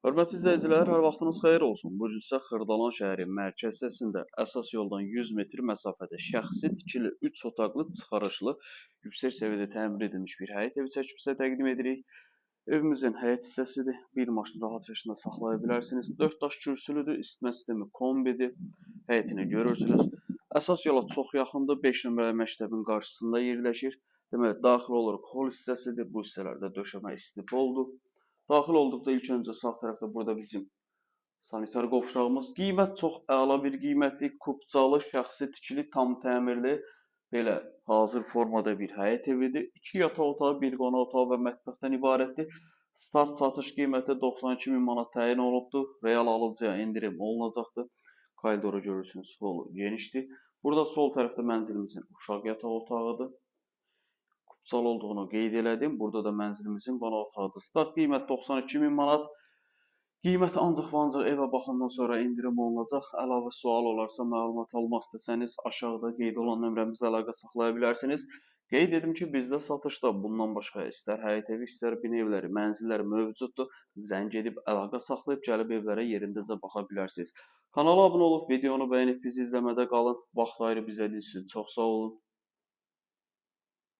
Hörmətli izləyicilər, hər vaxtınız xeyir olsun. Bu gün sizə Xırdalan şəhəri mərkəz hissəsində əsas yoldan 100 metr məsafədə şəxsi tikili 3 otaqlı çıxarışlı yüksək səviyyədə təmir edilmiş bir həyət evi çəkib sizə təqdim edirik. Evimizin həyət hissəsidir. Bir maşını rahat şəkildə saxlaya bilərsiniz. 4 daş kürsülüdür. İsitmə sistemi kombidir. Həyətini görürsünüz. Əsas yola çox yaxındır. 5 nömrəli məktəbin qarşısında yerləşir. Deməli, daxil oluruq hol hissəsidir. Bu hissələrdə döşəmə istipoldur. Daxil olduqda ilk öncə sağ tərəfdə burada bizim sanitar qovşağımız. Qiymət çox əla bir qiymətli, kubcalı, şəxsi tikili, tam təmirli, belə hazır formada bir həyət evidir. 2 yataq otağı, 1 qonaq otağı və mətbəxdən ibarətdir. Start satış qiyməti 92 min manat təyin olunubdur. Real alıcıya endirim olunacaqdır. Koridoru görürsünüz, holu genişdir. Burada sol tərəfdə mənzilimizin uşaq yataq otağıdır. Kupçal olduğunu qeyd elədim. Burada da mənzilimizin qonaq otağıdır. Start qiymət 92 min manat. Qiymət ancaq və ancaq evə baxandan sonra endirim olunacaq. Əlavə sual olarsa, məlumat almaq istəsəniz aşağıda qeyd olan nömrəmizə əlaqə saxlaya bilərsiniz. Qeyd edim ki, bizdə satışda bundan başqa istər həyət evi, istər bina evləri, mənzillər mövcuddur. Zəng edib əlaqə saxlayıb gəlib evlərə yerindəcə baxa bilərsiniz. Kanala abunə olub, videonu bəyənib bizi izləmədə qalın. Vaxt ayırıb izlədiyiniz üçün çox sağ olun.